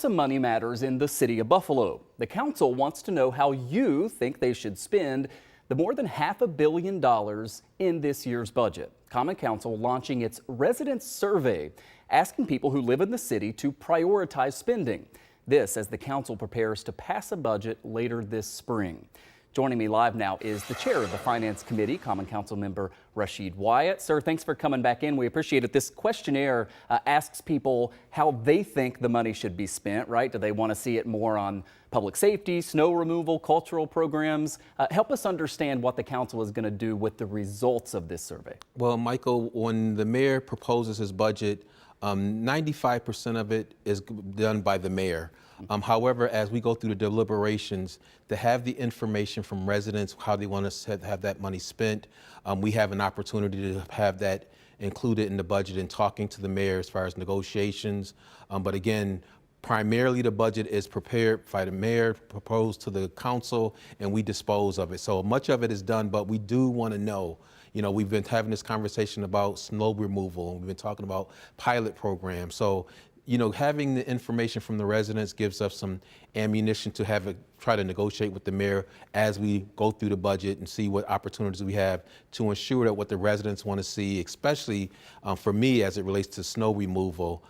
Some money matters in the city of Buffalo. The council wants to know how you think they should spend the more than $500 million in this year's budget. Common Council launching its residents survey, asking people who live in the city to prioritize spending. This as the council prepares to pass a budget later this spring. Joining me live now is the chair of the Finance Committee, Common Council member Rashid Wyatt. Sir, thanks for coming back in. We appreciate it. This questionnaire asks people how they think the money should be spent, right? Do they want to see it more on public safety, snow removal, cultural programs? Help us understand what the council is going to do with the results of this survey. Well, Michael, when the mayor proposes his budget, 95% of it is done by the mayor. However, as we go through the deliberations, to have the information from residents, how they want to have that money spent, we have an opportunity to have that included in the budget and talking to the mayor as far as negotiations. But again, primarily the budget is prepared by the mayor, proposed to the council, and we dispose of it. So much of it is done, but we do want to know. You know, we've been having this conversation about snow removal, and we've been talking about pilot programs. So, you know, having the information from the residents gives us some ammunition to try to negotiate with the mayor as we go through the budget and see what opportunities we have to ensure that what the residents want to see, especially for me as it relates to snow removal,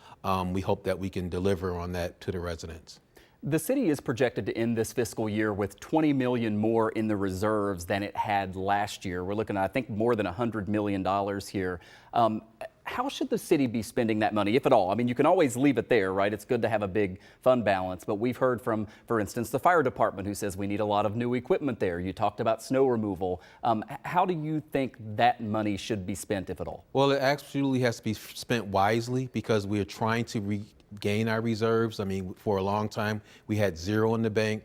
we hope that we can deliver on that to the residents. The city is projected to end this fiscal year with $20 million more in the reserves than it had last year. We're looking at, I think, more than $100 million here. How should the city be spending that money, if at all? I mean, you can always leave it there, right? It's good to have a big fund balance, but we've heard from, for instance, the fire department who says we need a lot of new equipment there. You talked about snow removal. How do you think that money should be spent, if at all? Well, it absolutely has to be spent wisely because we are trying to regain our reserves. I mean, for a long time, we had zero in the bank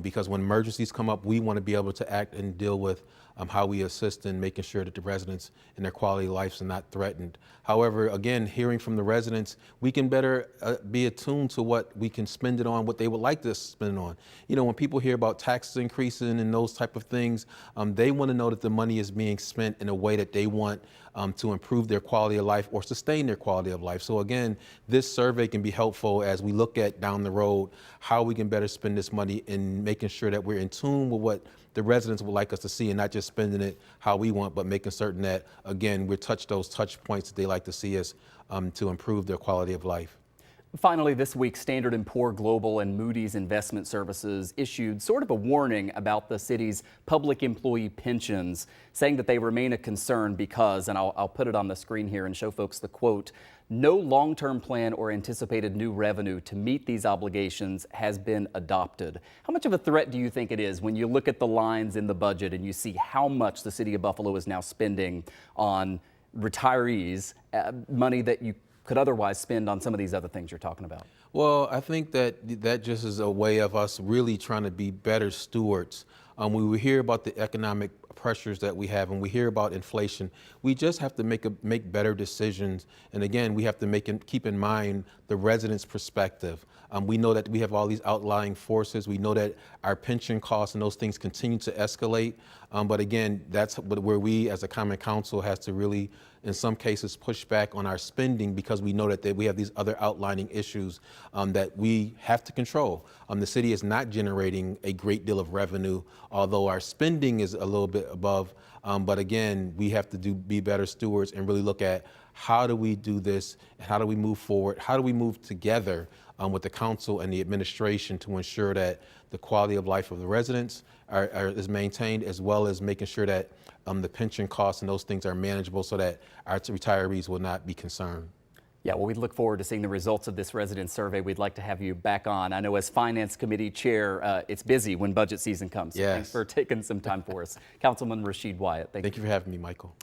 because when emergencies come up, we want to be able to act and deal with how we assist in making sure that the residents and their quality of lives are not threatened. However, again, hearing from the residents, we can better be attuned to what we can spend it on, what they would like to spend it on. You know, when people hear about taxes increasing and those type of things, they want to know that the money is being spent in a way that they want to improve their quality of life or sustain their quality of life. So again, this survey can be helpful as we look at down the road how we can better spend this money in making sure that we're in tune with what the residents would like us to see and not just spending it how we want, but making certain that, again, we touch those touch points that they like to see us to improve their quality of life. Finally, this week, Standard & Poor Global and Moody's Investment Services issued sort of a warning about the city's public employee pensions, saying that they remain a concern because, and I'll put it on the screen here and show folks the quote, no long-term plan or anticipated new revenue to meet these obligations has been adopted. How much of a threat do you think it is when you look at the lines in the budget and you see how much the city of Buffalo is now spending on retirees, money that you could otherwise spend on some of these other things you're talking about? Well, I think that just is a way of us really trying to be better stewards. When we hear about the economic pressures that we have and we hear about inflation, we just have to make better decisions. And again, we have to keep in mind the residents' perspective. We know that we have all these outlying forces. We know that our pension costs and those things continue to escalate. But again, that's where we as a Common Council has to really, in some cases, push back on our spending because we know that we have these other outlining issues that we have to control. The city is not generating a great deal of revenue, although our spending is a little bit above. But again, we have to be better stewards and really look at how do we do this, how do we move forward, how do we move together with the council and the administration to ensure that the quality of life of the residents is maintained, as well as making sure that the pension costs and those things are manageable so that our retirees will not be concerned. Yeah, well, we look forward to seeing the results of this resident survey. We'd like to have you back on. I know as Finance Committee Chair, it's busy when budget season comes. So yes. Thanks for taking some time for us. Councilman Rashid Wyatt, Thank you for having me, Michael.